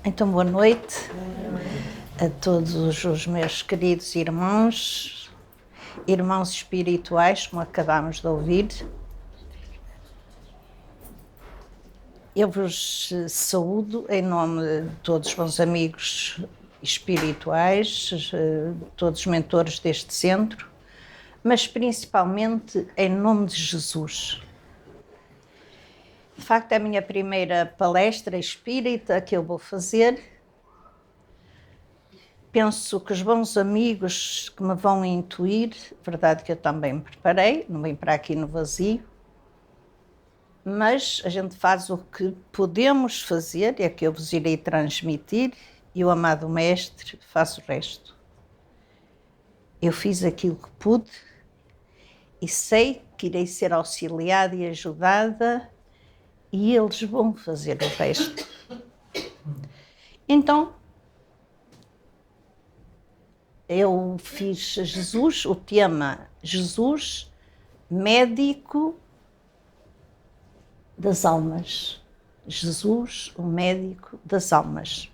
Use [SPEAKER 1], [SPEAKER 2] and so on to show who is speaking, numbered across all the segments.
[SPEAKER 1] Então, boa noite a todos os meus queridos irmãos espirituais, como acabámos de ouvir. Eu vos saúdo em nome de todos os meus amigos espirituais, todos os mentores deste centro, mas principalmente em nome de Jesus. De facto, é a minha primeira palestra espírita que eu vou fazer. Penso que os bons amigos que me vão intuir, verdade que eu também me preparei, não vim para aqui no vazio, mas a gente faz o que podemos fazer, é que eu vos irei transmitir, e o amado Mestre faz o resto. Eu fiz aquilo que pude e sei que irei ser auxiliada e ajudada, e eles vão fazer o resto. Então, eu fiz Jesus, o tema Jesus, médico das almas. Jesus, o médico das almas.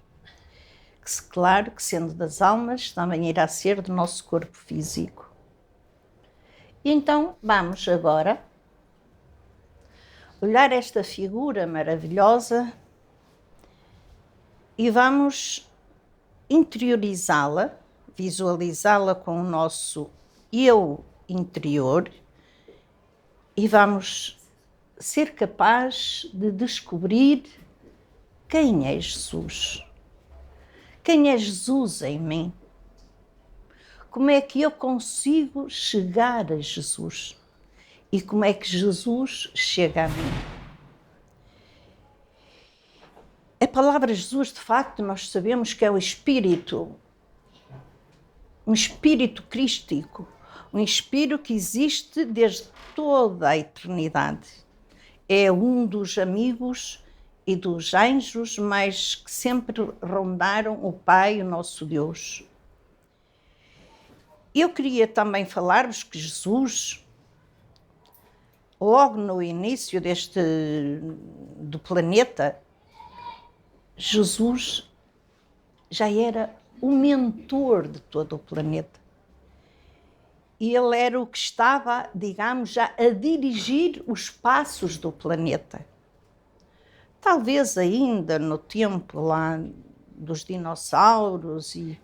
[SPEAKER 1] Claro que sendo das almas, também irá ser do nosso corpo físico. E então, vamos agora olhar esta figura maravilhosa e vamos interiorizá-la, visualizá-la com o nosso eu interior e vamos ser capaz de descobrir quem é Jesus. Quem é Jesus em mim? Como é que eu consigo chegar a Jesus? E como é que Jesus chega a mim? A palavra Jesus, de facto, nós sabemos que é o Espírito, um Espírito crístico, um Espírito que existe desde toda a eternidade. É um dos amigos e dos anjos, mas que sempre rondaram o Pai, o nosso Deus. Eu queria também falar-vos que Jesus, logo no início do planeta, Jesus já era o mentor de todo o planeta. E ele era o que estava, digamos, já a dirigir os passos do planeta. Talvez ainda no tempo lá dos dinossauros e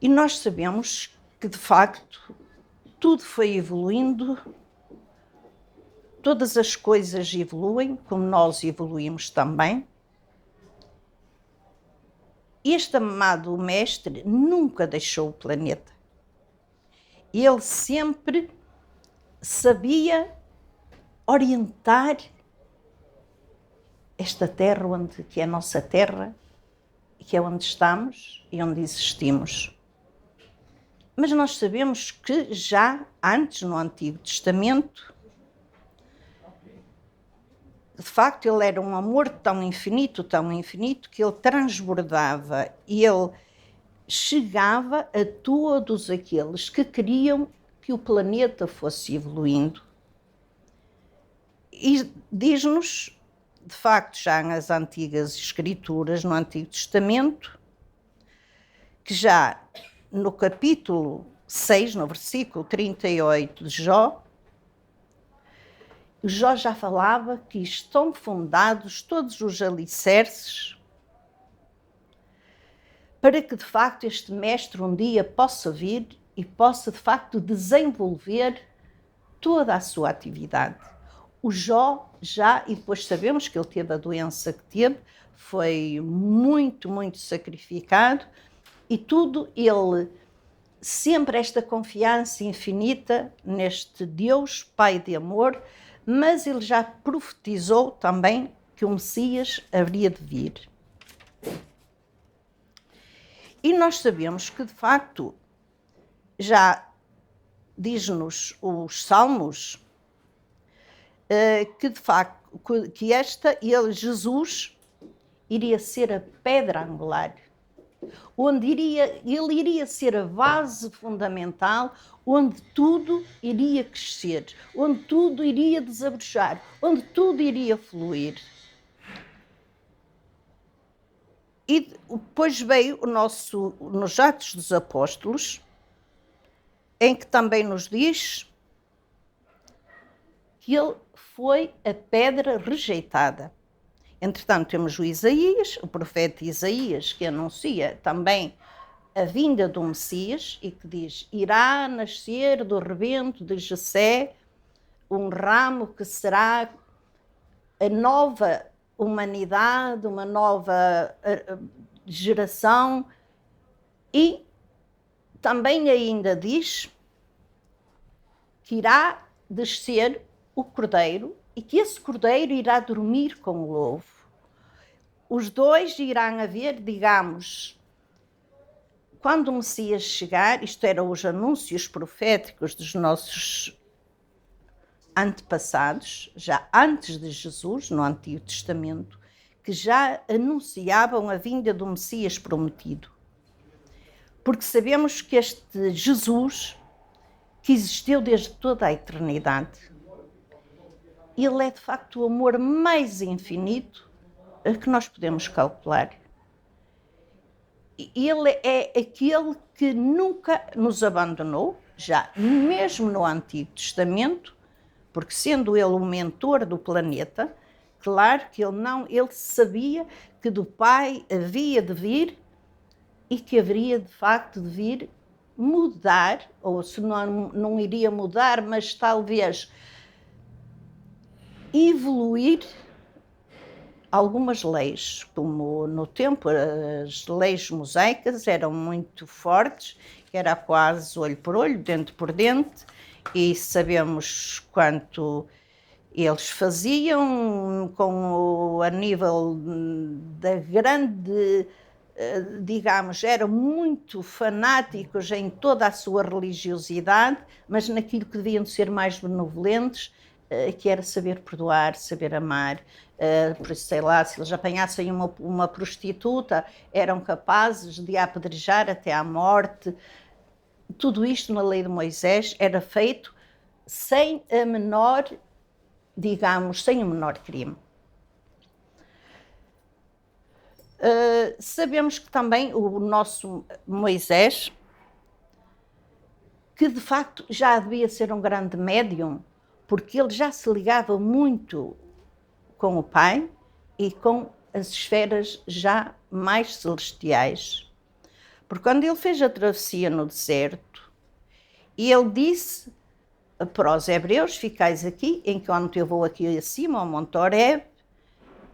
[SPEAKER 1] nós sabemos que, de facto, tudo foi evoluindo, todas as coisas evoluem, como nós evoluímos também. Este amado Mestre nunca deixou o planeta. Ele sempre sabia orientar esta terra, que é a nossa terra, que é onde estamos e onde existimos. Mas nós sabemos que já antes, no Antigo Testamento, de facto, ele era um amor tão infinito, que ele transbordava e ele chegava a todos aqueles que queriam que o planeta fosse evoluindo. E diz-nos, de facto, já nas antigas escrituras, no Antigo Testamento, que já no capítulo 6, no versículo 38 de Jó, Jó já falava que estão fundados todos os alicerces para que, de facto, este mestre um dia possa vir e possa, de facto, desenvolver toda a sua atividade. O Jó já, e depois sabemos que ele teve a doença que teve, foi muito, muito sacrificado, e tudo ele, sempre esta confiança infinita neste Deus, Pai de amor, mas ele já profetizou também que o Messias haveria de vir. E nós sabemos que, de facto, já diz-nos os Salmos, que de facto, que Jesus iria ser a pedra angular, onde ele iria ser a base fundamental, onde tudo iria crescer, onde tudo iria desabrochar, onde tudo iria fluir. E depois veio nos Atos dos Apóstolos, em que também nos diz que ele foi a pedra rejeitada. Entretanto, temos o profeta Isaías, que anuncia também a vinda do Messias e que diz: irá nascer do rebento de Jessé um ramo que será a nova humanidade, uma nova geração. E também ainda diz que irá descer o cordeiro e que esse cordeiro irá dormir com o lobo. Os dois irão haver, digamos, quando o Messias chegar, isto eram os anúncios proféticos dos nossos antepassados, já antes de Jesus, no Antigo Testamento, que já anunciavam a vinda do Messias prometido. Porque sabemos que este Jesus, que existiu desde toda a eternidade, ele é de facto o amor mais infinito que nós podemos calcular. Ele é aquele que nunca nos abandonou, já mesmo no Antigo Testamento, porque sendo ele o mentor do planeta, claro que ele sabia que do Pai havia de vir e que haveria de facto de vir mudar, ou se não iria mudar, mas talvez evoluir algumas leis, como no tempo as leis mosaicas eram muito fortes, era quase olho por olho, dente por dente, e sabemos quanto eles faziam a nível da grande, digamos, eram muito fanáticos em toda a sua religiosidade, mas naquilo que deviam ser mais benevolentes, que era saber perdoar, saber amar. Por isso, sei lá, se eles apanhassem uma prostituta, eram capazes de a apedrejar até à morte. Tudo isto na lei de Moisés era feito sem a menor, digamos, sem o menor crime. Sabemos que também o nosso Moisés, que de facto já devia ser um grande médium, porque ele já se ligava muito com o Pai e com as esferas já mais celestiais. Porque quando ele fez a travessia no deserto, ele disse para os hebreus: ficais aqui, enquanto eu vou aqui acima ao Monte Horebe,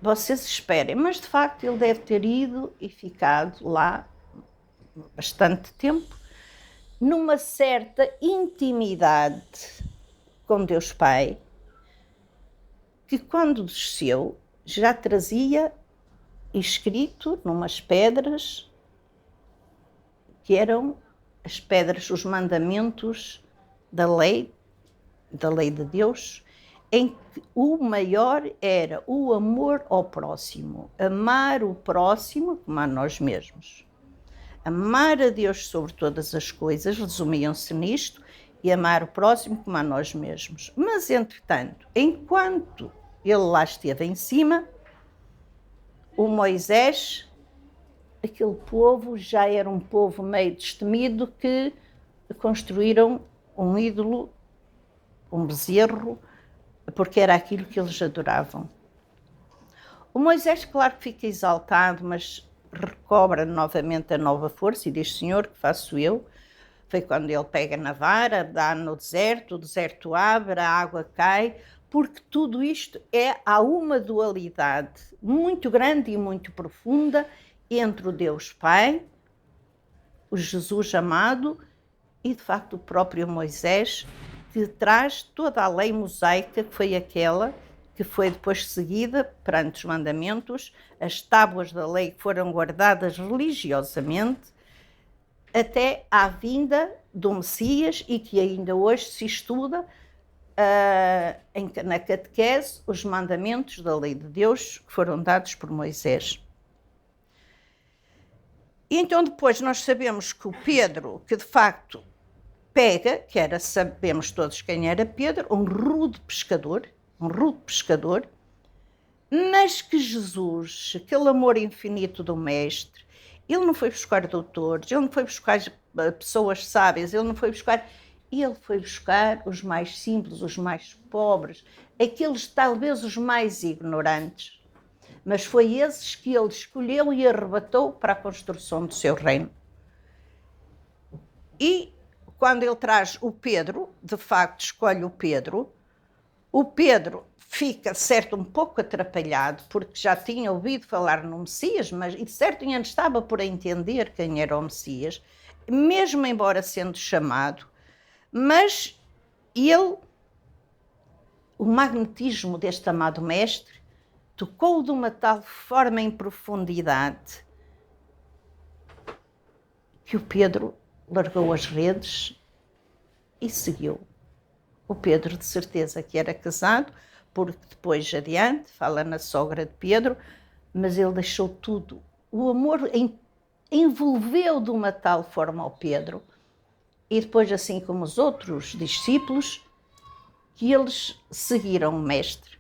[SPEAKER 1] vocês esperem. Mas de facto ele deve ter ido e ficado lá bastante tempo, numa certa intimidade com Deus Pai, que quando desceu já trazia escrito numas pedras, que eram as pedras, os mandamentos da lei de Deus, em que o maior era o amor ao próximo, amar o próximo como a nós mesmos. Amar a Deus sobre todas as coisas, resumiam-se nisto, e amar o próximo como a nós mesmos. Mas, entretanto, enquanto ele lá esteve em cima, o Moisés, aquele povo já era um povo meio destemido, que construíram um ídolo, um bezerro, porque era aquilo que eles adoravam. O Moisés, claro que fica exaltado, mas recobra novamente a nova força e diz: Senhor, que faço eu? Foi quando ele pega na vara, dá no deserto, o deserto abre, a água cai, porque tudo isto há uma dualidade muito grande e muito profunda entre o Deus Pai, o Jesus amado, e de facto o próprio Moisés, que traz toda a lei mosaica, que foi aquela que foi depois seguida perante os mandamentos, as tábuas da lei que foram guardadas religiosamente, até à vinda do Messias, e que ainda hoje se estuda na catequese os mandamentos da lei de Deus que foram dados por Moisés. E então depois nós sabemos que o Pedro, que de facto pega, sabemos todos quem era Pedro, um rude pescador, Mas que Jesus, aquele amor infinito do Mestre, ele não foi buscar doutores, ele não foi buscar pessoas sábias, ele não foi buscar... Ele foi buscar os mais simples, os mais pobres, aqueles talvez os mais ignorantes. Mas foi esses que ele escolheu e arrebatou para a construção do seu reino. E quando ele traz o Pedro, de facto escolhe o Pedro fica, certo, um pouco atrapalhado, porque já tinha ouvido falar no Messias, mas e certo ainda estava por entender quem era o Messias, mesmo embora sendo chamado, mas ele, o magnetismo deste amado mestre, tocou de uma tal forma em profundidade que o Pedro largou as redes e seguiu. O Pedro, de certeza que era casado, porque depois adiante, fala na sogra de Pedro, mas ele deixou tudo. O amor envolveu de uma tal forma ao Pedro, e depois, assim como os outros discípulos, que eles seguiram o Mestre.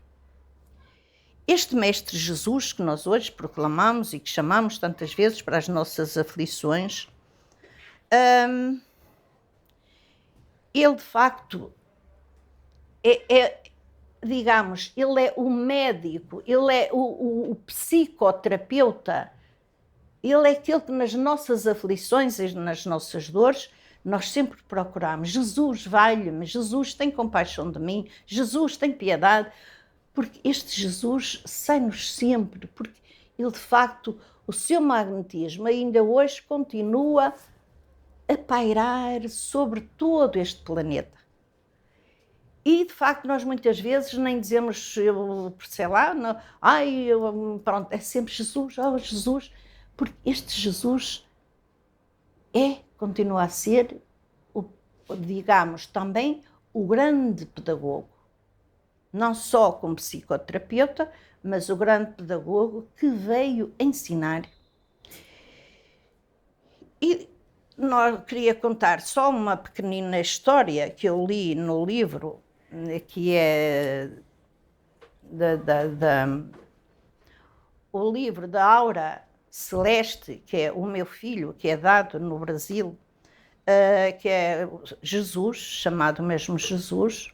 [SPEAKER 1] Este Mestre Jesus, que nós hoje proclamamos e que chamamos tantas vezes para as nossas aflições, ele de facto digamos, ele é o médico, ele é o psicoterapeuta, ele é aquele que nas nossas aflições e nas nossas dores nós sempre procuramos. Jesus, valha-me, Jesus, tem compaixão de mim, Jesus, tem piedade, porque este Jesus sai-nos sempre, porque ele de facto, o seu magnetismo ainda hoje continua a pairar sobre todo este planeta. E, de facto, nós muitas vezes nem dizemos, sei lá, não, pronto, é sempre Jesus, oh Jesus, porque este Jesus continua a ser, digamos, também o grande pedagogo. Não só como psicoterapeuta, mas o grande pedagogo que veio ensinar. E queria contar só uma pequenina história que eu li no livro, que é o livro da Aura Celeste, que é o meu filho, que é dado no Brasil, que é Jesus, chamado mesmo Jesus,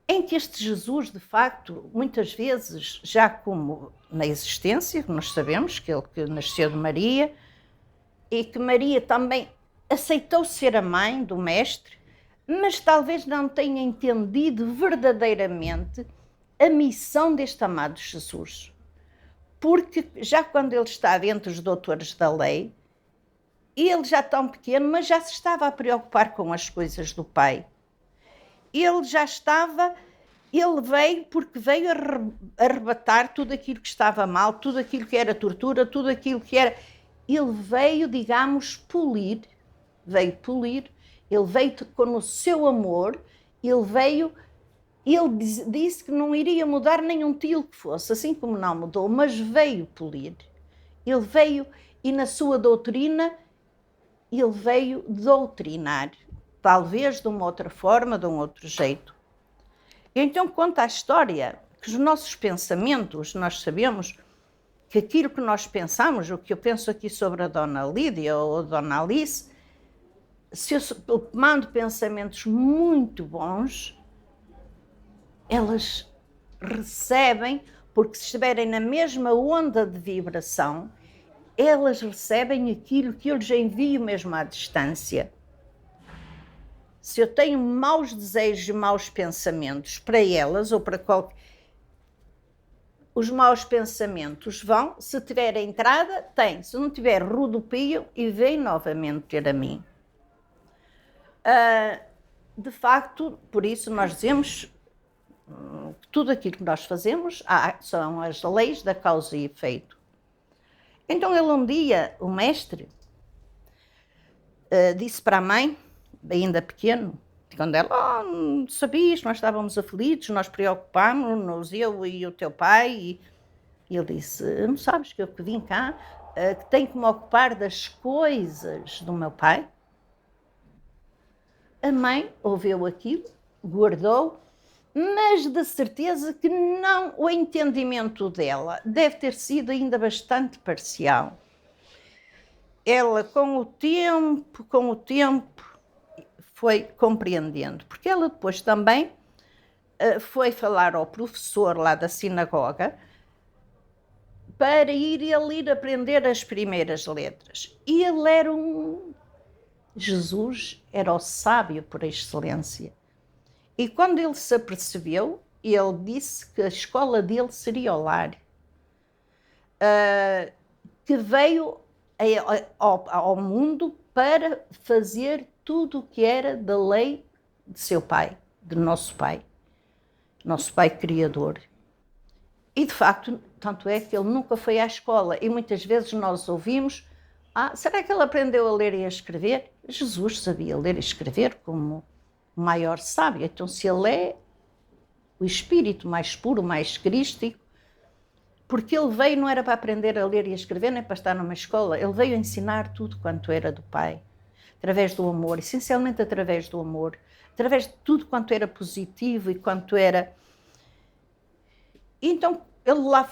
[SPEAKER 1] em que este Jesus, de facto, muitas vezes, já como na existência, nós sabemos que ele que nasceu de Maria, e que Maria também aceitou ser a mãe do Mestre, mas talvez não tenha entendido verdadeiramente a missão deste amado Jesus. Porque já quando ele estava entre os doutores da lei, ele já tão pequeno, mas já se estava a preocupar com as coisas do Pai. Ele veio porque veio arrebatar tudo aquilo que estava mal, tudo aquilo que era tortura, tudo aquilo que era... Ele veio, digamos, polir, ele veio com o seu amor, ele disse que não iria mudar nenhum tilo que fosse, assim como não mudou, mas veio polir. Ele veio, e na sua doutrina, ele veio doutrinar, talvez de uma outra forma, de um outro jeito. Então conta a história que os nossos pensamentos, nós sabemos que aquilo que nós pensamos, o que eu penso aqui sobre a Dona Lídia ou a Dona Alice, se eu mando pensamentos muito bons, elas recebem, porque se estiverem na mesma onda de vibração, elas recebem aquilo que eu lhes envio mesmo à distância. Se eu tenho maus desejos e maus pensamentos para elas ou para qualquer... Os maus pensamentos vão, se tiver entrada, tem, se não tiver, rodopiam e vem novamente ter a mim. De facto, por isso nós dizemos que tudo aquilo que nós fazemos são as leis da causa e efeito. Então ele um dia, o mestre, disse para a mãe, ainda pequeno, quando ela, sabias, nós estávamos aflitos, nós preocupámos-nos, eu e o teu pai, e ele disse, não sabes que eu que vim cá, que tenho que me ocupar das coisas do meu pai? A mãe ouviu aquilo, guardou, mas de certeza que não, o entendimento dela deve ter sido ainda bastante parcial. Ela, com o tempo, foi compreendendo, porque ela depois também foi falar ao professor lá da sinagoga para ele ir aprender as primeiras letras. E ele era Jesus era o sábio por excelência. E quando ele se apercebeu, ele disse que a escola dele seria o lar, que veio ao mundo para fazer tudo o que era da lei de seu pai, de nosso pai criador. E de facto, tanto é que ele nunca foi à escola, e muitas vezes nós ouvimos: será que ele aprendeu a ler e a escrever? Jesus sabia ler e escrever como o maior sábio. Então, se ele é o espírito mais puro, mais crístico, porque ele veio não era para aprender a ler e a escrever, nem para estar numa escola, ele veio ensinar tudo quanto era do Pai, através do amor, essencialmente através do amor, através de tudo quanto era positivo e quanto era... Então, ele lá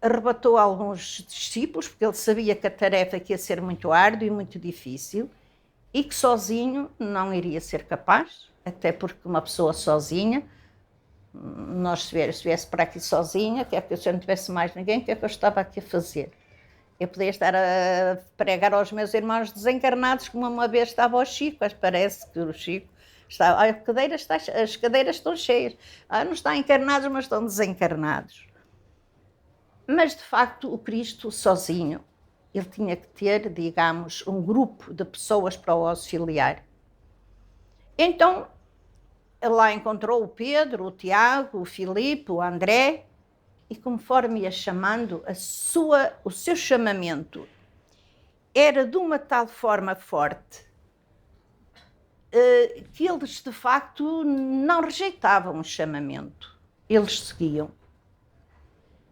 [SPEAKER 1] arrebatou alguns discípulos, porque ele sabia que a tarefa ia ser muito árdua e muito difícil, e que sozinho não iria ser capaz, até porque uma pessoa sozinha, nós se viesse para aqui sozinha, que é que se eu não tivesse mais ninguém, o que é que eu estava aqui a fazer? Eu podia estar a pregar aos meus irmãos desencarnados, como uma vez estava o Chico, mas parece que o Chico está, as cadeiras estão cheias, não estão encarnados, mas estão desencarnados. Mas de facto o Cristo sozinho, ele tinha que ter, digamos, um grupo de pessoas para o auxiliar. Então, lá encontrou o Pedro, o Tiago, o Filipe, o André, e conforme ia chamando, o seu chamamento era de uma tal forma forte que eles, de facto, não rejeitavam o chamamento. Eles seguiam.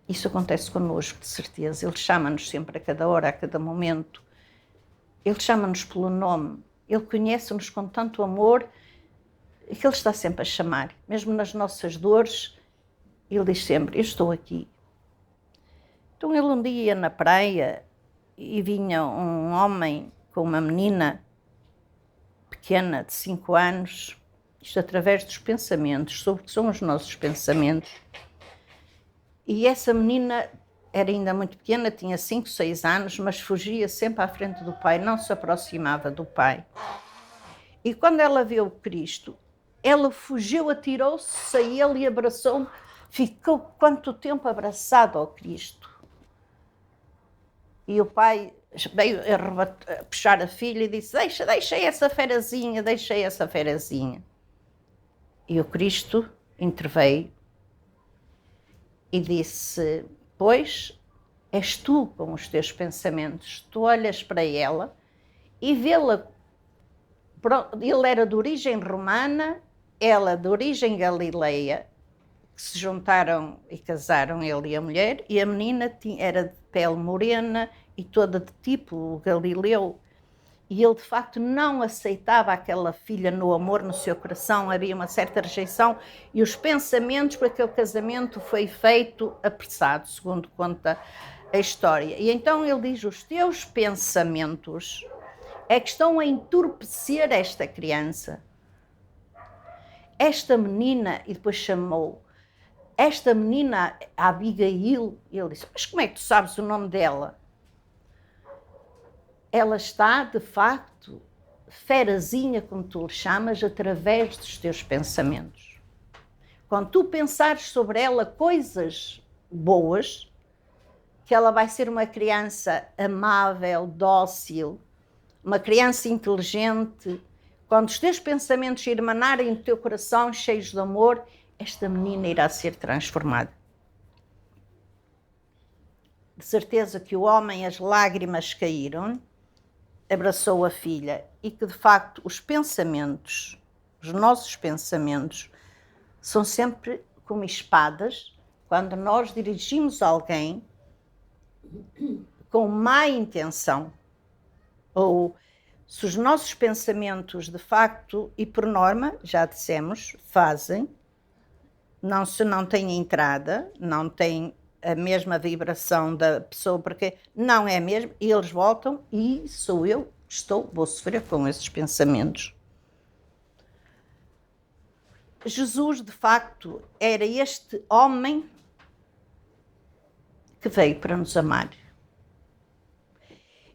[SPEAKER 1] Isso acontece connosco, de certeza. Ele chama-nos sempre a cada hora, a cada momento. Ele chama-nos pelo nome. Ele conhece-nos com tanto amor que ele está sempre a chamar. Mesmo nas nossas dores, ele diz sempre: eu estou aqui. Então ele um dia ia na praia e vinha um homem com uma menina pequena, de 5 anos, isto através dos pensamentos, sobre o que são os nossos pensamentos. E essa menina era ainda muito pequena, tinha 5, 6 anos, mas fugia sempre à frente do pai, não se aproximava do pai. E quando ela viu o Cristo, ela fugiu, atirou-se a ele e abraçou-me, ficou quanto tempo abraçado ao Cristo. E o pai veio a puxar a filha e disse: deixa essa ferazinha, deixa essa ferazinha. E o Cristo interveio e disse: pois, és tu com os teus pensamentos, tu olhas para ela e vê-la. Ele era de origem romana, ela de origem galileia, que se juntaram e casaram, ele e a mulher, e a menina era de pele morena e toda de tipo galileu. E ele, de facto, não aceitava aquela filha no amor, no seu coração, havia uma certa rejeição, e os pensamentos para aquele casamento foi feito apressado, segundo conta a história. E então ele diz: os teus pensamentos é que estão a entorpecer esta criança. Esta menina, e depois chamou esta menina a Abigail, e ele disse: mas como é que tu sabes o nome dela? Ela está, de facto, ferazinha, como tu lhe chamas, através dos teus pensamentos. Quando tu pensares sobre ela coisas boas, que ela vai ser uma criança amável, dócil, uma criança inteligente, quando os teus pensamentos emanarem do teu coração cheios de amor, esta menina irá ser transformada. De certeza que o homem, as lágrimas caíram, abraçou a filha, e que de facto os pensamentos, os nossos pensamentos, são sempre como espadas quando nós dirigimos alguém com má intenção, ou se os nossos pensamentos de facto, e por norma, já dissemos, fazem, Não, se não tem entrada, não tem a mesma vibração da pessoa, porque não é mesmo, e eles voltam e sou eu que vou sofrer com esses pensamentos. Jesus, de facto, era este homem que veio para nos amar.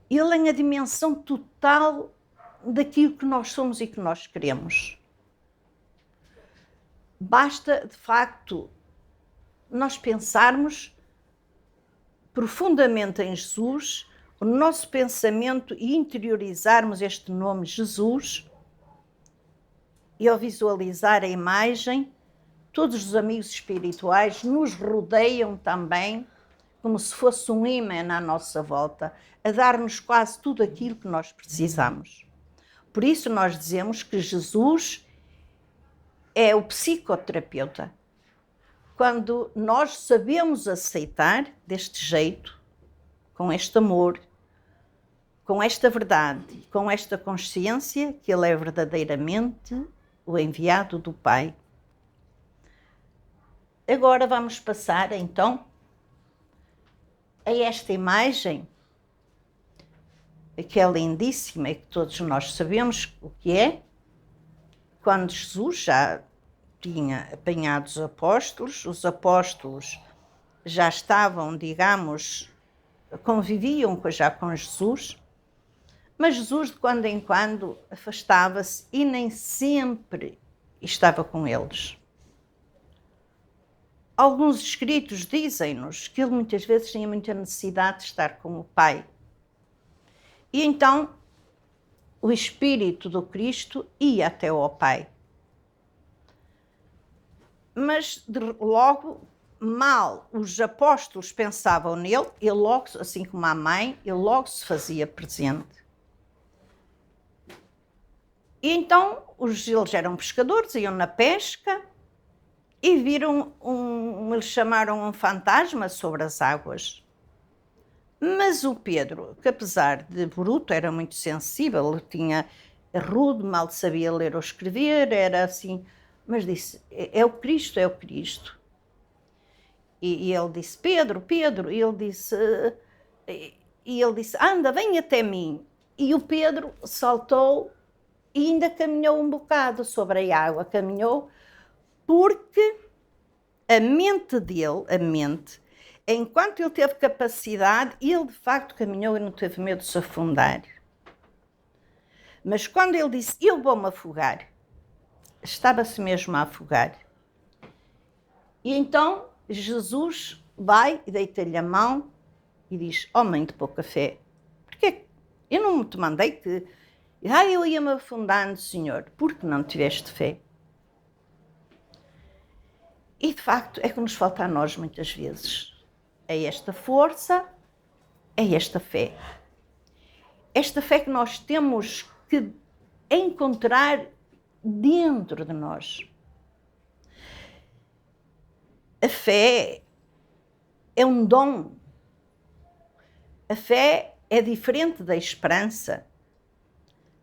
[SPEAKER 1] Ele é a dimensão total daquilo que nós somos e que nós queremos. Basta, de facto, nós pensarmos profundamente em Jesus, o nosso pensamento e interiorizarmos este nome Jesus, e ao visualizar a imagem, todos os amigos espirituais nos rodeiam também, como se fosse um imã na nossa volta, a dar-nos quase tudo aquilo que nós precisamos. Por isso nós dizemos que Jesus é o psicoterapeuta. Quando nós sabemos aceitar deste jeito, com este amor, com esta verdade, com esta consciência que Ele é verdadeiramente o enviado do Pai. Agora vamos passar, então, a esta imagem, que é lindíssima e que todos nós sabemos o que é, quando Jesus já tinha apanhado os apóstolos já estavam, digamos, conviviam já com Jesus, mas Jesus de quando em quando afastava-se e nem sempre estava com eles. Alguns escritos dizem-nos que ele muitas vezes tinha muita necessidade de estar com o Pai. E então o Espírito do Cristo ia até ao Pai. Mas logo, mal os apóstolos pensavam nele, ele logo, assim como a mãe, ele logo se fazia presente. E então eles eram pescadores, iam na pesca e viram eles chamaram um fantasma sobre as águas. Mas o Pedro, que apesar de bruto, era muito sensível, ele tinha rude, mal sabia ler ou escrever, era assim, mas disse, é o Cristo, é o Cristo. E ele disse, Pedro, Pedro, e ele disse, anda, vem até mim. E o Pedro saltou e ainda caminhou um bocado sobre a água, caminhou, porque a mente dele, enquanto ele teve capacidade, ele de facto caminhou e não teve medo de se afundar. Mas quando ele disse, eu vou-me afogar, estava-se mesmo a afogar. E então Jesus vai e deita-lhe a mão e diz, homem de pouca fé, porque eu não te mandei que... eu ia-me afundando, Senhor, porque não tiveste fé? E de facto é que nos falta a nós muitas vezes. É esta força, é esta fé. Esta fé que nós temos que encontrar dentro de nós. A fé é um dom. A fé é diferente da esperança.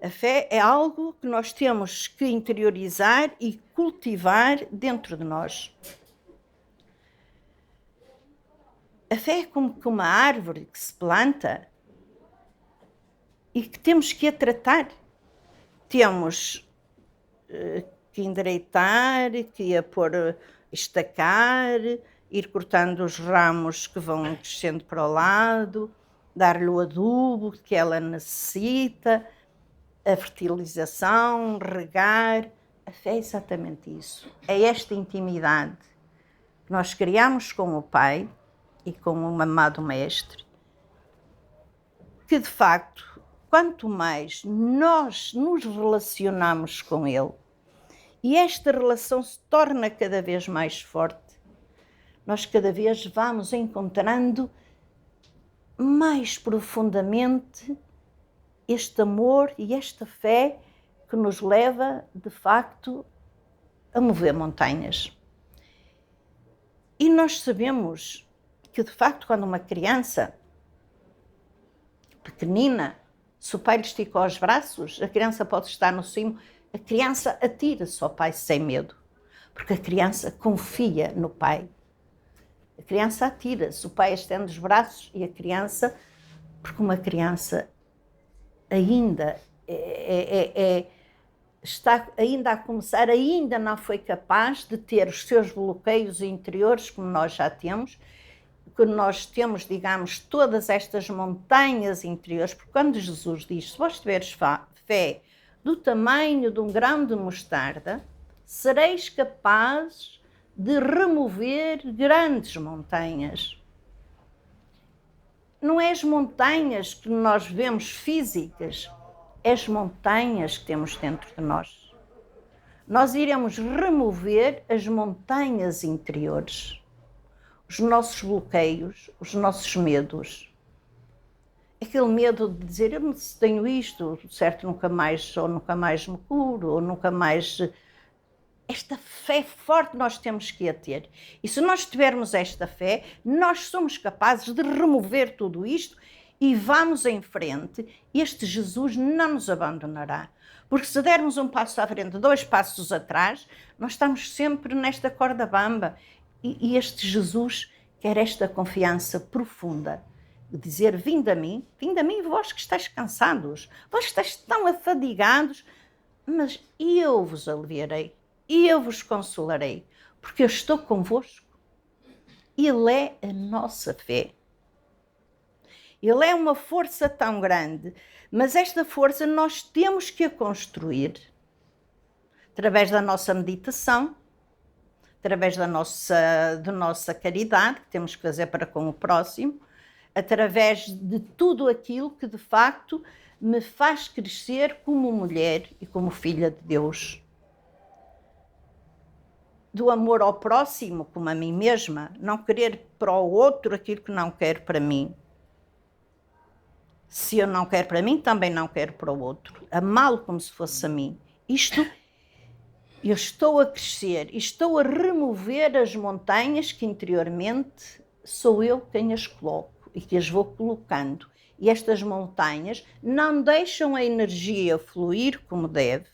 [SPEAKER 1] A fé é algo que nós temos que interiorizar e cultivar dentro de nós. A fé é como uma árvore que se planta e que temos que a tratar. Temos que endireitar, que a pôr, estacar, ir cortando os ramos que vão descendo para o lado, dar-lhe o adubo que ela necessita, a fertilização, regar. A fé é exatamente isso. É esta intimidade que nós criamos com o Pai e com um amado Mestre, que de facto, quanto mais nós nos relacionamos com Ele, e esta relação se torna cada vez mais forte, nós cada vez vamos encontrando mais profundamente este amor e esta fé que nos leva, de facto, a mover montanhas. E nós sabemos que, de facto, quando uma criança pequenina, se o pai lhe estica os braços, a criança pode estar no cimo, a criança atira-se ao pai sem medo. Porque a criança confia no pai. A criança atira-se, o pai estende os braços e a criança, porque uma criança ainda está ainda a começar, ainda não foi capaz de ter os seus bloqueios interiores, como nós já temos, que nós temos, digamos, todas estas montanhas interiores, porque quando Jesus diz, se vós tiveres fé do tamanho de um grão de mostarda, sereis capazes de remover grandes montanhas. Não é as montanhas que nós vemos físicas, é as montanhas que temos dentro de nós. Nós iremos remover as montanhas interiores, os nossos bloqueios, os nossos medos. Aquele medo de dizer, eu tenho isto, certo, nunca mais, ou nunca mais me curo, ou nunca mais... Esta fé forte nós temos que a ter. E se nós tivermos esta fé, nós somos capazes de remover tudo isto e vamos em frente. Este Jesus não nos abandonará. Porque se dermos um passo à frente, 2 passos atrás, nós estamos sempre nesta corda bamba. E este Jesus quer esta confiança profunda. De dizer, vinde a mim, vós que estáis cansados, vós que estáis tão afadigados, mas eu vos aliviarei. E eu vos consolarei, porque eu estou convosco. Ele é a nossa fé. Ele é uma força tão grande, mas esta força nós temos que a construir através da nossa meditação, através da nossa caridade, que temos que fazer para com o próximo, através de tudo aquilo que de facto me faz crescer como mulher e como filha de Deus. Do amor ao próximo, como a mim mesma, não querer para o outro aquilo que não quero para mim. Se eu não quero para mim, também não quero para o outro. Amá-lo como se fosse a mim. Isto, eu estou a crescer, estou a remover as montanhas que interiormente sou eu quem as coloco e que as vou colocando. E estas montanhas não deixam a energia fluir como deve.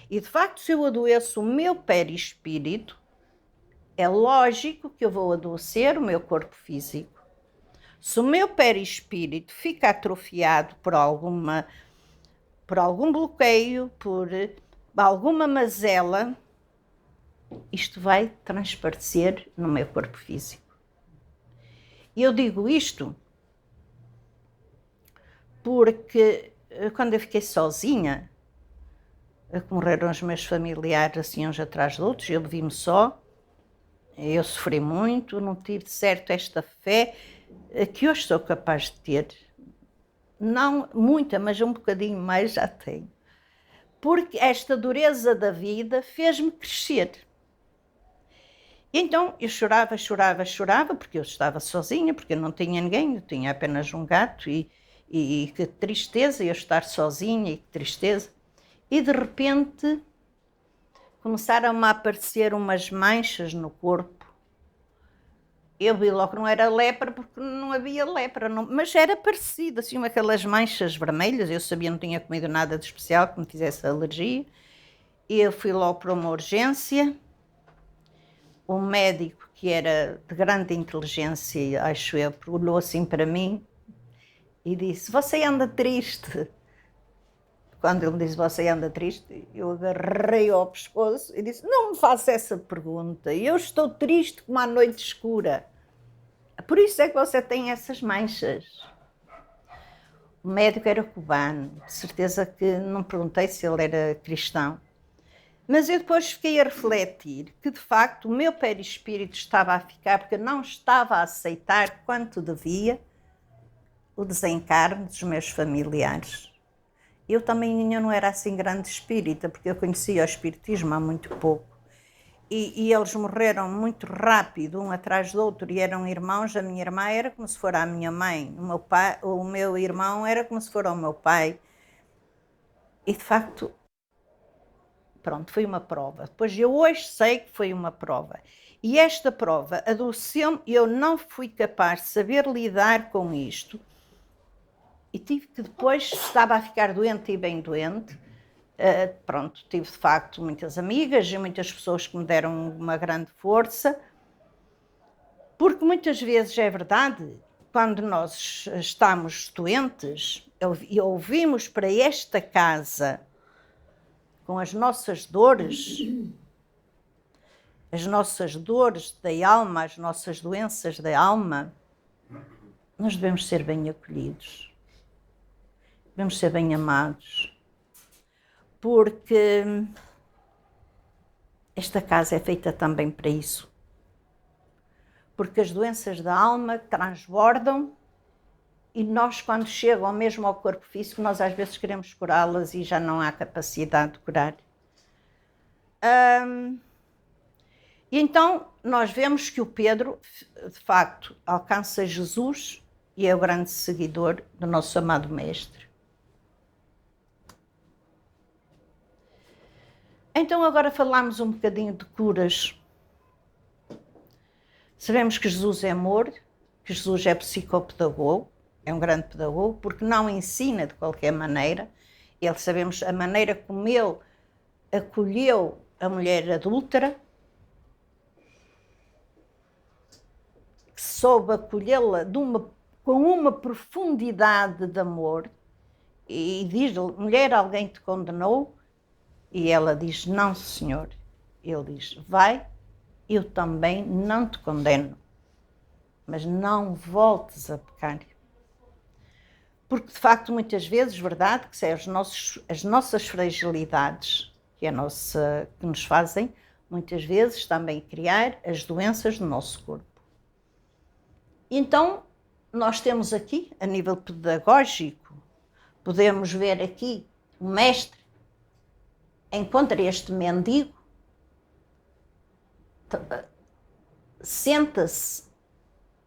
[SPEAKER 1] E de facto, se eu adoeço o meu perispírito, é lógico que eu vou adoecer o meu corpo físico. Se o meu perispírito fica atrofiado por algum bloqueio, por alguma mazela, isto vai transparecer no meu corpo físico. E eu digo isto porque quando eu fiquei sozinha, que morreram os meus familiares assim uns atrás de outros, eu vi-me só, eu sofri muito, não tive certo esta fé que hoje sou capaz de ter. Não muita, mas um bocadinho mais já tenho. Porque esta dureza da vida fez-me crescer. E então eu chorava, porque eu estava sozinha, porque eu não tinha ninguém, eu tinha apenas um gato e que tristeza eu estar sozinha e que tristeza. E de repente começaram a aparecer umas manchas no corpo. Eu vi logo que não era lepra, porque não havia lepra, não, mas era parecido, assim, aquelas manchas vermelhas. Eu sabia que não tinha comido nada de especial que me fizesse alergia. E eu fui logo para uma urgência. Um médico que era de grande inteligência, acho eu, olhou assim para mim e disse, você anda triste? Quando ele me disse, você anda triste, eu agarrei ao pescoço e disse, não me faça essa pergunta, eu estou triste como a noite escura. Por isso é que você tem essas manchas. O médico era cubano, de certeza que não perguntei se ele era cristão. Mas eu depois fiquei a refletir que, de facto, o meu perispírito estava a ficar, porque eu não estava a aceitar quanto devia o desencarne dos meus familiares. Eu também não era assim grande espírita, porque eu conhecia o espiritismo há muito pouco. E eles morreram muito rápido, um atrás do outro, e eram irmãos. A minha irmã era como se fosse a minha mãe, o meu irmão era como se fosse o meu pai. E, de facto, pronto, foi uma prova. Depois eu hoje sei que foi uma prova. E esta prova adoeceu-me, eu não fui capaz de saber lidar com isto. E tive que depois, estava a ficar doente e bem doente, Pronto, tive de facto muitas amigas e muitas pessoas que me deram uma grande força, porque muitas vezes é verdade, quando nós estamos doentes e ouvimos para esta casa com as nossas dores da alma, as nossas doenças da alma, nós devemos ser bem acolhidos, devemos ser bem amados, porque esta casa é feita também para isso. Porque as doenças da alma transbordam e nós, quando chegam mesmo ao corpo físico, nós às vezes queremos curá-las e já não há capacidade de curar. E então nós vemos que o Pedro, de facto, alcança Jesus e é o grande seguidor do nosso amado Mestre. Então agora falamos um bocadinho de curas. Sabemos que Jesus é amor, que Jesus é psicopedagogo, é um grande pedagogo, porque não ensina de qualquer maneira. Ele, sabemos a maneira como ele acolheu a mulher adúltera, que soube acolhê-la com uma profundidade de amor, e diz-lhe: mulher, alguém te condenou? E ela diz: não, Senhor. Ele diz: vai, eu também não te condeno, mas não voltes a pecar. Porque, de facto, muitas vezes, verdade, que são as nossas fragilidades que nos fazem, muitas vezes, também criar as doenças do nosso corpo. Então, nós temos aqui, a nível pedagógico, podemos ver aqui o mestre encontra este mendigo, senta-se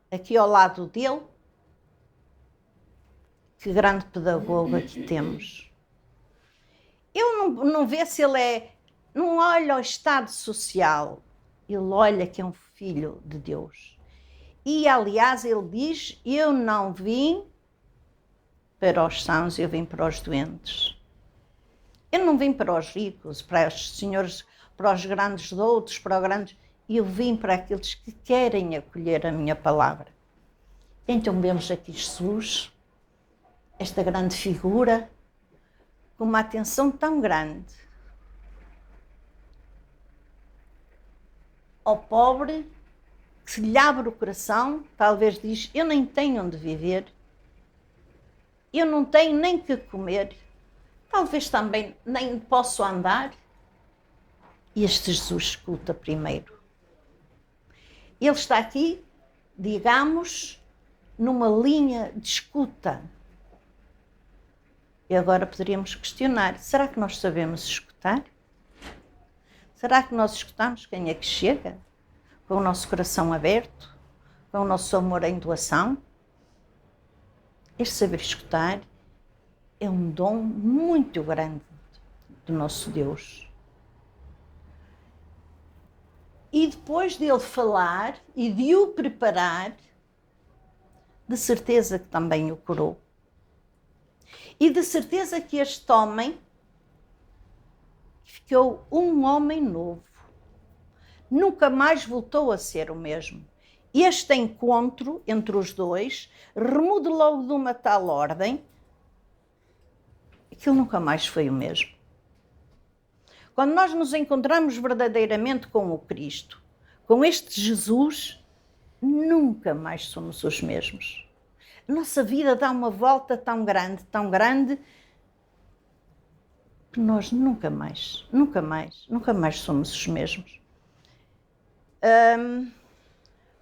[SPEAKER 1] aqui ao lado dele. Que grande pedagogo aqui temos. Ele não vê se ele é... Não olha o estado social. Ele olha que é um filho de Deus. E, aliás, ele diz: eu não vim para os sãos, eu vim para os doentes. Eu não vim para os ricos, para os senhores, para os grandes doutos, para os grandes... Eu vim para aqueles que querem acolher a minha palavra. Então vemos aqui Jesus, esta grande figura, com uma atenção tão grande ao pobre, que se lhe abre o coração, talvez diz: eu nem tenho onde viver, eu não tenho nem que comer, talvez também nem posso andar. E este Jesus escuta primeiro. Ele está aqui, digamos, numa linha de escuta. E agora poderíamos questionar: será que nós sabemos escutar? Será que nós escutamos quem é que chega? Com o nosso coração aberto? Com o nosso amor em doação? Este saber escutar é um dom muito grande do nosso Deus. E depois dele falar e de o preparar, de certeza que também o curou. E de certeza que este homem ficou um homem novo. Nunca mais voltou a ser o mesmo. Este encontro entre os dois remodelou de uma tal ordem que ele nunca mais foi o mesmo. Quando nós nos encontramos verdadeiramente com o Cristo, com este Jesus, nunca mais somos os mesmos. A nossa vida dá uma volta tão grande, que nós nunca mais somos os mesmos.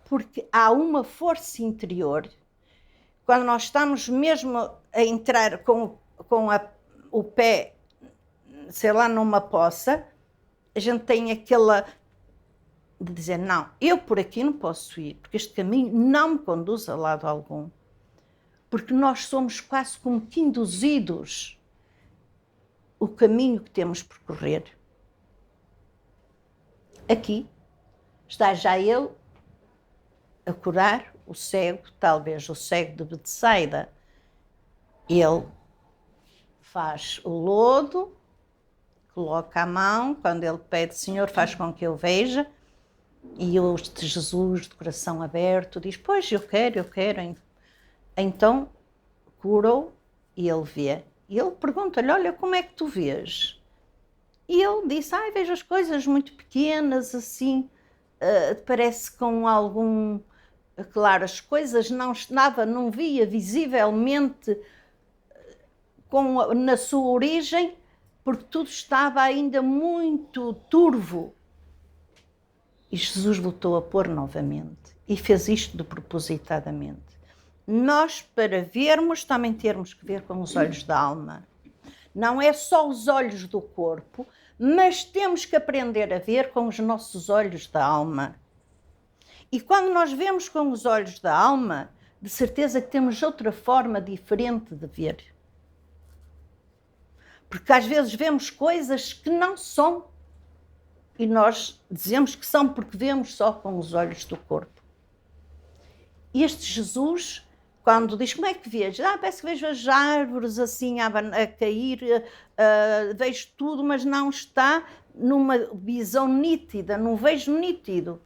[SPEAKER 1] Porque há uma força interior, quando nós estamos mesmo a entrar com o pé, sei lá, numa poça, a gente tem aquela de dizer: não, eu por aqui não posso ir, porque este caminho não me conduz a lado algum. Porque nós somos quase como que induzidos o caminho que temos por percorrer. Aqui está já ele a curar o cego, talvez o cego de Betsaida. Ele faz o lodo, coloca a mão, quando ele pede, Senhor, faz com que eu veja, e o Jesus, de coração aberto, diz, pois, eu quero. Então, curou e ele vê. E ele pergunta-lhe, olha, como é que tu vês? E ele disse, vejo as coisas muito pequenas, assim, parece com algum... Claro, as coisas não via visivelmente na sua origem, porque tudo estava ainda muito turvo. E Jesus voltou a pôr novamente e fez isto propositadamente. Nós, para vermos, também temos que ver com os olhos da alma. Não é só os olhos do corpo, mas temos que aprender a ver com os nossos olhos da alma. E quando nós vemos com os olhos da alma, de certeza que temos outra forma diferente de ver. Porque às vezes vemos coisas que não são. E nós dizemos que são porque vemos só com os olhos do corpo. E este Jesus, quando diz, como é que vês? Parece que vejo as árvores assim a cair, vejo tudo, mas não está numa visão nítida, não vejo nítido.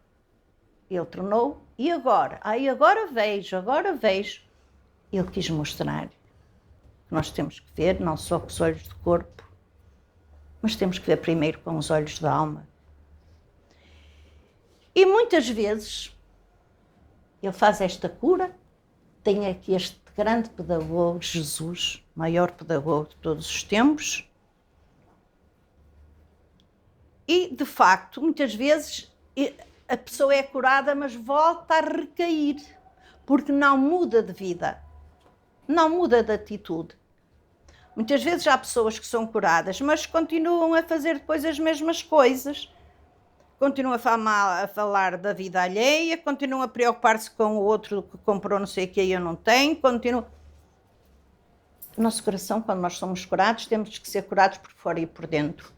[SPEAKER 1] Ele tornou, e agora? Agora vejo. Ele quis mostrar que nós temos que ver, não só com os olhos do corpo, mas temos que ver primeiro com os olhos da alma. E muitas vezes, ele faz esta cura, tem aqui este grande pedagogo, Jesus, maior pedagogo de todos os tempos, e, de facto, muitas vezes a pessoa é curada, mas volta a recair, porque não muda de vida, não muda de atitude. Muitas vezes há pessoas que são curadas, mas continuam a fazer depois as mesmas coisas. Continuam a falar da vida alheia, continuam a preocupar-se com o outro que comprou não sei o que e eu não tenho, O nosso coração, quando nós somos curados, temos que ser curados por fora e por dentro.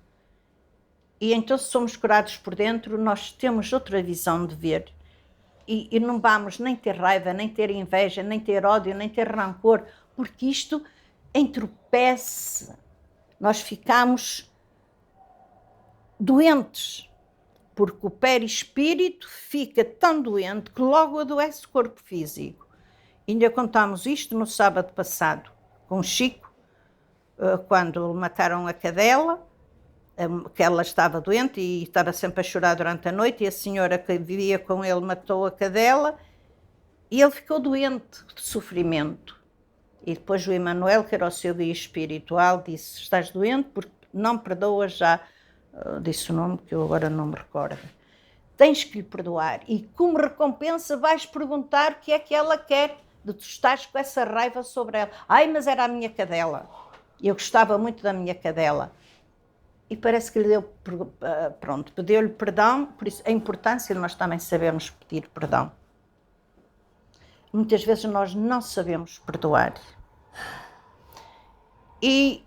[SPEAKER 1] E então, se somos curados por dentro, nós temos outra visão de ver. E não vamos nem ter raiva, nem ter inveja, nem ter ódio, nem ter rancor, porque isto entorpece. Nós ficamos doentes, porque o perispírito fica tão doente que logo adoece o corpo físico. Ainda contámos isto no sábado passado, com o Chico, quando mataram a cadela, que ela estava doente e estava sempre a chorar durante a noite, e a senhora que vivia com ele matou a cadela, e ele ficou doente de sofrimento. E depois o Emanuel, que era o seu guia espiritual, disse, estás doente porque não perdoas já, disse o nome que eu agora não me recordo. Tens que lhe perdoar e como recompensa vais perguntar o que é que ela quer, de tu estás com essa raiva sobre ela. Mas era a minha cadela, eu gostava muito da minha cadela. E parece que lhe deu, pediu-lhe perdão, por isso a importância de nós também sabermos pedir perdão. Muitas vezes nós não sabemos perdoar. E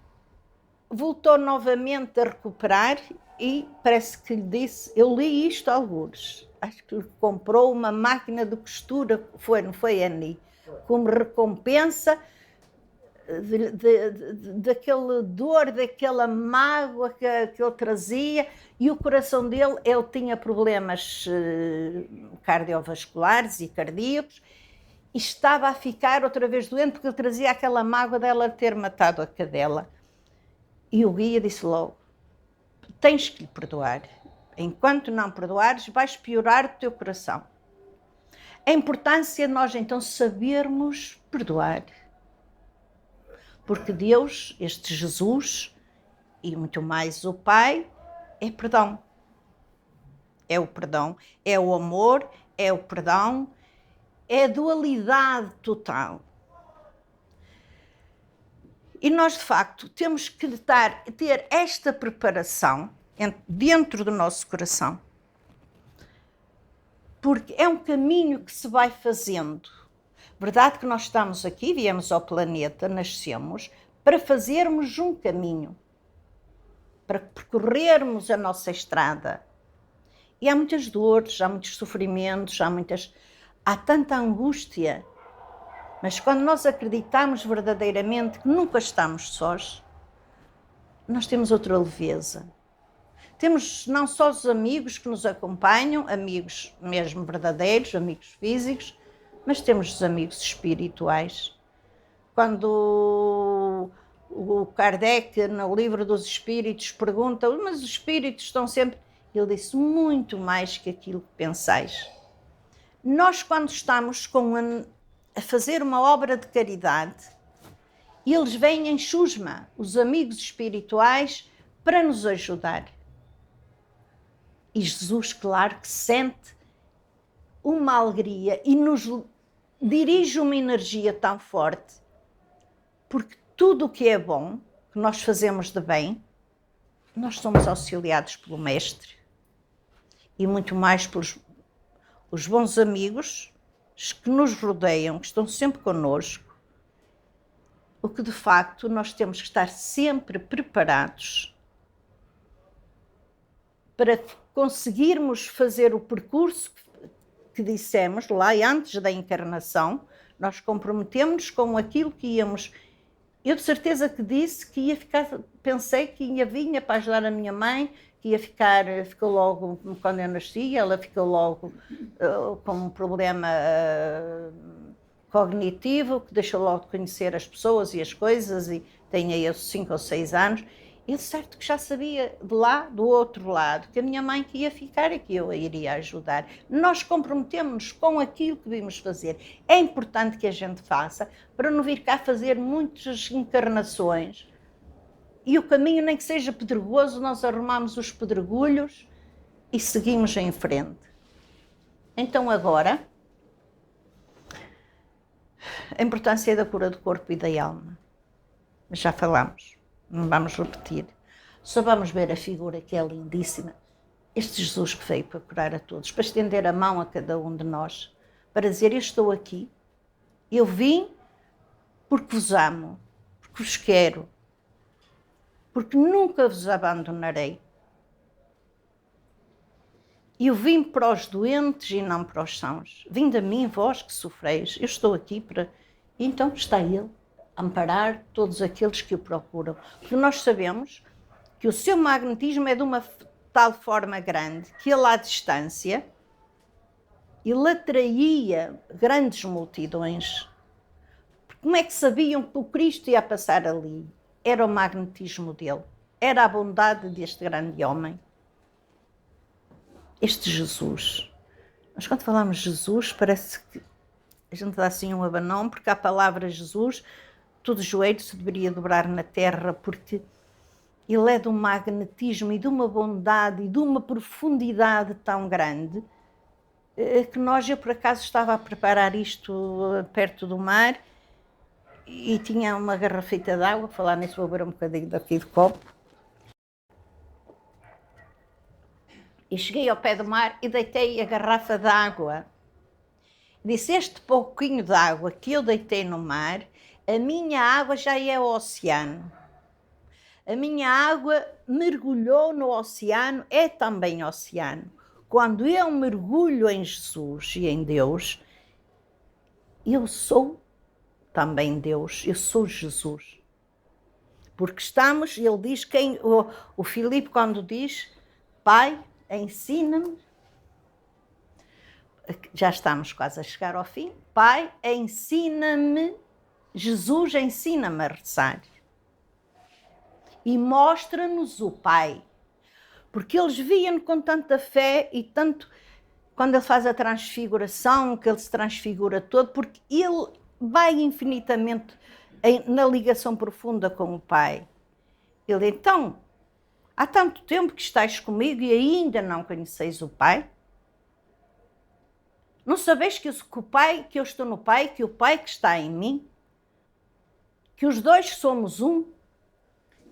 [SPEAKER 1] voltou novamente a recuperar e parece que lhe disse, eu li isto a algures, acho que lhe comprou uma máquina de costura, não foi Annie, como recompensa daquela dor, daquela mágoa que ele trazia, e o coração dele, ele tinha problemas cardiovasculares e cardíacos, e estava a ficar outra vez doente porque ele trazia aquela mágoa dela ter matado a cadela. E o guia disse logo, tens que lhe perdoar. Enquanto não perdoares, vais piorar o teu coração. A importância de nós então sabermos perdoar. Porque Deus, este Jesus, e muito mais o Pai, é perdão. É o perdão, é o amor, é o perdão, é a dualidade total. E nós, de facto, temos que ter esta preparação dentro do nosso coração. Porque é um caminho que se vai fazendo. Verdade que nós estamos aqui, viemos ao planeta, nascemos, para fazermos um caminho. Para percorrermos a nossa estrada. E há muitas dores, há muitos sofrimentos, há tanta angústia. Mas quando nós acreditamos verdadeiramente que nunca estamos sós, nós temos outra leveza. Temos não só os amigos que nos acompanham, amigos mesmo verdadeiros, amigos físicos, mas temos os amigos espirituais. Quando o Kardec, no livro dos Espíritos, pergunta, mas os espíritos estão sempre... Ele disse, muito mais que aquilo que pensais. Nós, quando estamos a fazer uma obra de caridade, eles vêm em chusma, os amigos espirituais, para nos ajudar. E Jesus, claro que sente uma alegria e nos dirige uma energia tão forte, porque tudo o que é bom, que nós fazemos de bem, nós somos auxiliados pelo Mestre e muito mais pelos os bons amigos que nos rodeiam, que estão sempre connosco, o que de facto nós temos que estar sempre preparados para conseguirmos fazer o percurso que dissemos lá antes da encarnação. Nós comprometemos-nos com aquilo que íamos... Eu de certeza que disse que ia ficar... Pensei que vinha para ajudar a minha mãe, que ia ficou logo, quando eu nasci, ela ficou logo com um problema cognitivo, que deixou logo de conhecer as pessoas e as coisas, e tem aí 5 ou 6 anos. Eu certo que já sabia de lá, do outro lado, que a minha mãe que ia ficar e que eu a iria ajudar. Nós comprometemos-nos com aquilo que vimos fazer. É importante que a gente faça, para não vir cá fazer muitas encarnações. E o caminho, nem que seja pedregoso, nós arrumamos os pedregulhos e seguimos em frente. Então agora, a importância da cura do corpo e da alma. Já falamos. Não vamos repetir, só vamos ver a figura que é lindíssima. Este Jesus que veio para curar a todos, para estender a mão a cada um de nós, para dizer, eu estou aqui, eu vim porque vos amo, porque vos quero, porque nunca vos abandonarei. Eu vim para os doentes e não para os sãos. Vinde a mim, vós que sofreis, eu estou aqui para... Então está Ele amparar todos aqueles que o procuram. Porque nós sabemos que o seu magnetismo é de uma tal forma grande que ele, à distância, ele atraía grandes multidões. Como é que sabiam que o Cristo ia passar ali? Era o magnetismo dele, era a bondade deste grande homem. Este Jesus. Mas quando falamos Jesus, parece que a gente dá assim um abanão, porque a palavra Jesus... todo joelho se deveria dobrar na terra, porque ele é de um magnetismo e de uma bondade e de uma profundidade tão grande, que eu por acaso estava a preparar isto perto do mar e tinha uma garrafita de água, falar nisso vou beber um bocadinho daqui de copo, e cheguei ao pé do mar e deitei a garrafa de água. Disse, este pouquinho de água que eu deitei no mar, a minha água já é o oceano. A minha água mergulhou no oceano, é também oceano. Quando eu mergulho em Jesus e em Deus, eu sou também Deus, eu sou Jesus. Porque estamos, ele diz, o Filipe quando diz, Pai, ensina-me, já estamos quase a chegar ao fim, Pai, ensina-me, Jesus ensina-me a rezar e mostra-nos o Pai, porque eles viam com tanta fé e tanto, quando ele faz a transfiguração, que ele se transfigura todo, porque ele vai infinitamente na ligação profunda com o Pai. Ele, então, há tanto tempo que estáis comigo e ainda não conheceis o Pai? Não sabeis que o Pai, que eu estou no Pai, que o Pai que está em mim, que os dois somos um,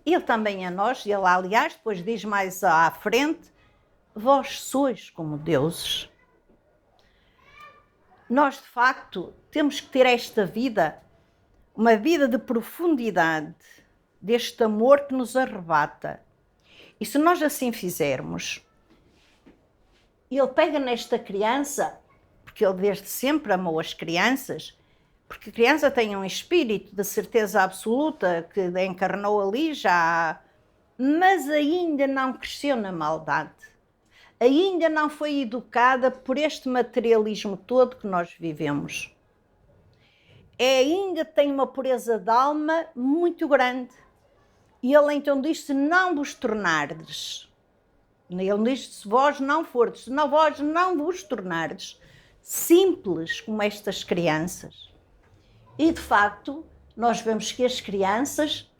[SPEAKER 1] ele também é nós, ele aliás depois diz mais à frente, vós sois como deuses. Nós de facto temos que ter esta vida, uma vida de profundidade, deste amor que nos arrebata. E se nós assim fizermos, ele pega nesta criança, porque ele desde sempre amou as crianças, porque a criança tem um espírito de certeza absoluta que encarnou ali já mas ainda não cresceu na maldade, ainda não foi educada por este materialismo todo que nós vivemos. Ainda tem uma pureza de alma muito grande. E ele então diz: se não vos tornardes, ele diz: se vós não fordes, se não vós não vos tornardes simples como estas crianças. E de facto, nós vemos que as crianças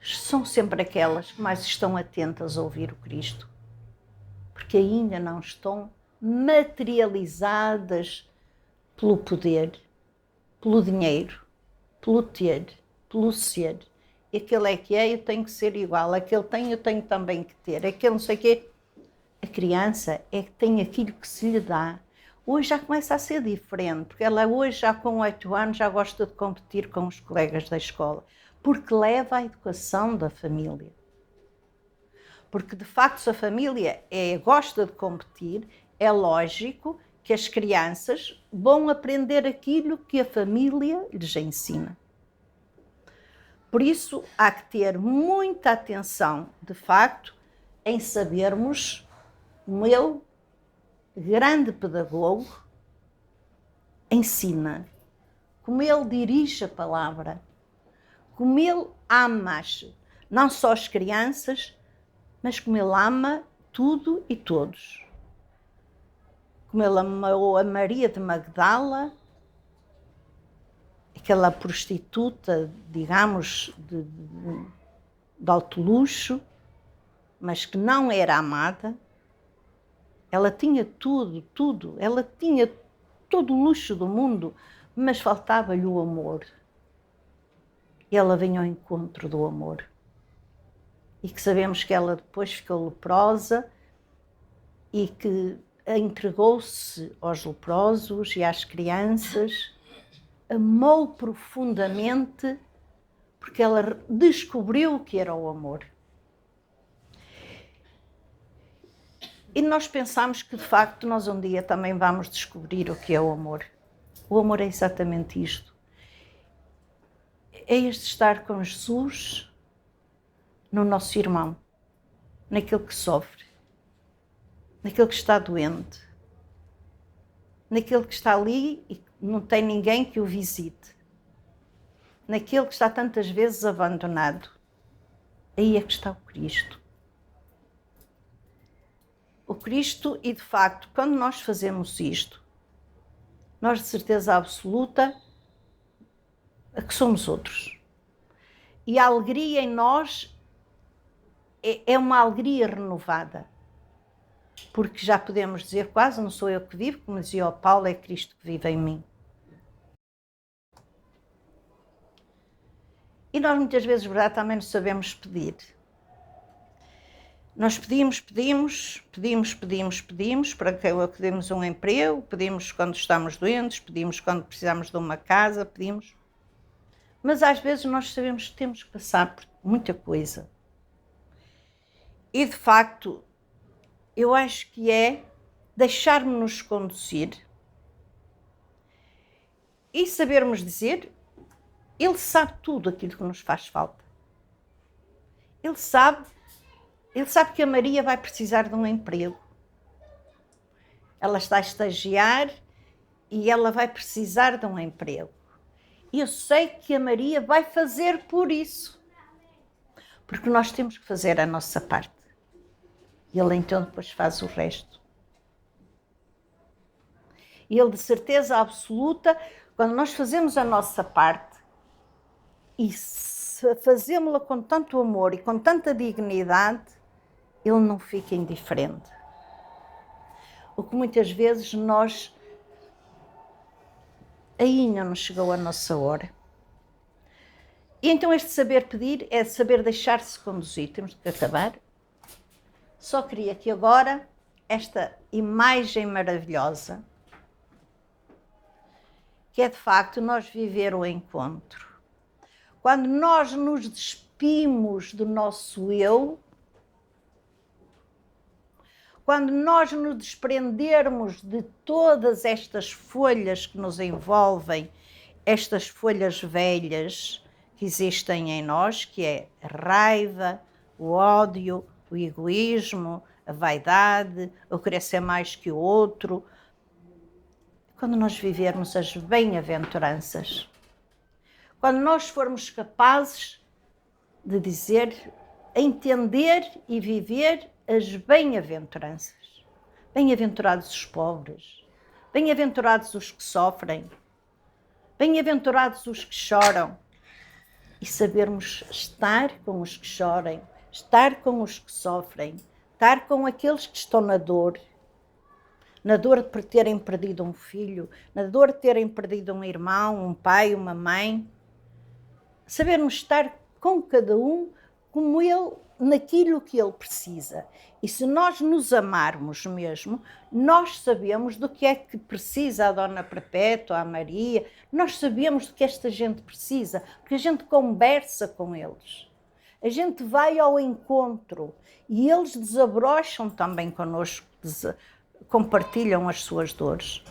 [SPEAKER 1] são sempre aquelas que mais estão atentas a ouvir o Cristo, porque ainda não estão materializadas pelo poder, pelo dinheiro, pelo ter, pelo ser. Aquele é que é, eu tenho que ser igual, aquele tem, eu tenho também que ter, aquele não sei o quê. A criança é que tem aquilo que se lhe dá. Hoje já começa a ser diferente, porque ela hoje já com 8 anos já gosta de competir com os colegas da escola, porque leva a educação da família. Porque de facto se a família gosta de competir, é lógico que as crianças vão aprender aquilo que a família lhes ensina. Por isso há que ter muita atenção, de facto, em sabermos, o meu grande pedagogo ensina, como ele dirige a palavra, como ele ama não só as crianças, mas como ele ama tudo e todos. Como ele amou a Maria de Magdala, aquela prostituta, digamos, de alto luxo, mas que não era amada. Ela tinha tudo, ela tinha todo o luxo do mundo, mas faltava-lhe o amor. E ela vinha ao encontro do amor. E que sabemos que ela depois ficou leprosa e que entregou-se aos leprosos e às crianças, amou profundamente, porque ela descobriu o que era o amor. E nós pensamos que, de facto, nós um dia também vamos descobrir o que é o amor. O amor é exatamente isto. É este estar com Jesus no nosso irmão, naquele que sofre, naquele que está doente, naquele que está ali e não tem ninguém que o visite, naquele que está tantas vezes abandonado. Aí é que está o Cristo. O Cristo, e de facto, quando nós fazemos isto, nós de certeza absoluta que somos outros. E a alegria em nós é uma alegria renovada. Porque já podemos dizer quase, não sou eu que vivo, como dizia o Paulo, é Cristo que vive em mim. E nós muitas vezes, verdade, também não sabemos pedir. Nós pedimos para que demos um emprego, pedimos quando estamos doentes, pedimos quando precisamos de uma casa, pedimos. Mas às vezes nós sabemos que temos que passar por muita coisa. E de facto, eu acho que é deixarmos-nos conduzir e sabermos dizer, ele sabe tudo aquilo que nos faz falta. Ele sabe que a Maria vai precisar de um emprego. Ela está a estagiar e ela vai precisar de um emprego. E eu sei que a Maria vai fazer por isso. Porque nós temos que fazer a nossa parte. E ele então depois faz o resto. E ele, de certeza absoluta, quando nós fazemos a nossa parte e fazemos-la com tanto amor e com tanta dignidade, ele não fica indiferente. O que muitas vezes nós ainda não chegou a nossa hora. E então este saber pedir é saber deixar-se conduzir. Temos que acabar. Só queria que agora esta imagem maravilhosa, que é de facto nós viver o encontro. Quando nós nos despimos do nosso eu, quando nós nos desprendermos de todas estas folhas que nos envolvem, estas folhas velhas que existem em nós, que é a raiva, o ódio, o egoísmo, a vaidade, o querer ser mais que o outro. Quando nós vivermos as bem-aventuranças, quando nós formos capazes de dizer, entender e viver as bem-aventuranças. Bem-aventurados os pobres, bem-aventurados os que sofrem, bem-aventurados os que choram. E sabermos estar com os que choram, estar com os que sofrem, estar com aqueles que estão na dor de terem perdido um filho, na dor de terem perdido um irmão, um pai, uma mãe. Sabermos estar com cada um como ele, naquilo que ele precisa. E se nós nos amarmos mesmo, nós sabemos do que é que precisa a Dona Perpétua, a Maria, nós sabemos do que esta gente precisa, porque a gente conversa com eles. A gente vai ao encontro e eles desabrocham também connosco, compartilham as suas dores.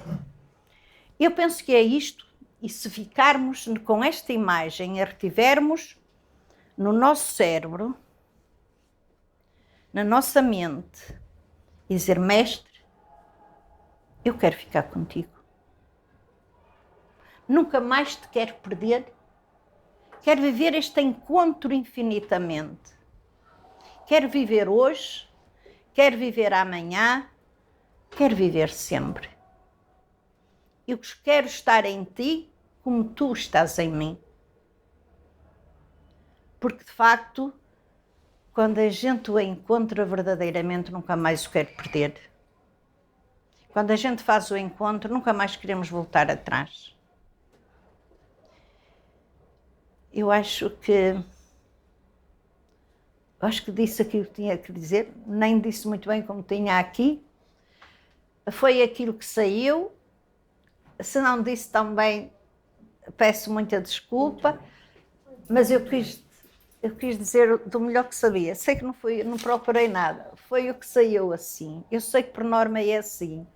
[SPEAKER 1] Eu penso que é isto, e se ficarmos com esta imagem e a retivermos no nosso cérebro, na nossa mente, e dizer, mestre, eu quero ficar contigo. Nunca mais te quero perder. Quero viver este encontro infinitamente. Quero viver hoje, quero viver amanhã, quero viver sempre. Eu quero estar em ti como tu estás em mim. Porque, de facto, quando a gente o encontra verdadeiramente, nunca mais o quer perder. Quando a gente faz o encontro, nunca mais queremos voltar atrás. Eu acho que disse aquilo que tinha que dizer, nem disse muito bem como tinha aqui. Foi aquilo que saiu. Se não disse também, peço muita desculpa, mas eu quis dizer do melhor que sabia. Sei que não procurei nada, foi o que saiu assim. Eu sei que por norma é assim.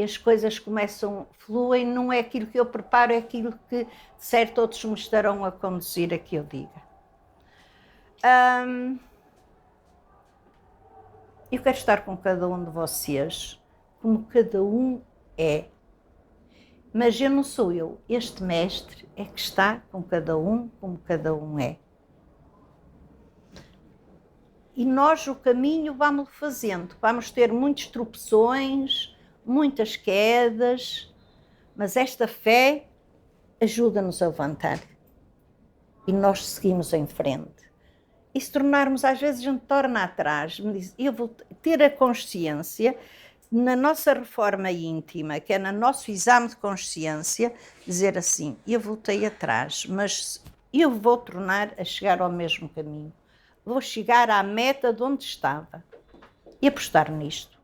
[SPEAKER 1] As coisas começam, fluem, não é aquilo que eu preparo, é aquilo que, de certo, outros me estarão a conduzir a que eu diga. Eu quero estar com cada um de vocês, como cada um é. Mas eu não sou eu, este mestre é que está com cada um como cada um é. E nós o caminho vamos fazendo, vamos ter muitas tropeções, muitas quedas, mas esta fé ajuda-nos a levantar. E nós seguimos em frente. E se tornarmos, às vezes a gente torna atrás, me diz, eu vou ter a consciência, na nossa reforma íntima, que é no nosso exame de consciência, dizer assim, eu voltei atrás, mas eu vou tornar a chegar ao mesmo caminho. Vou chegar à meta de onde estava e apostar nisto.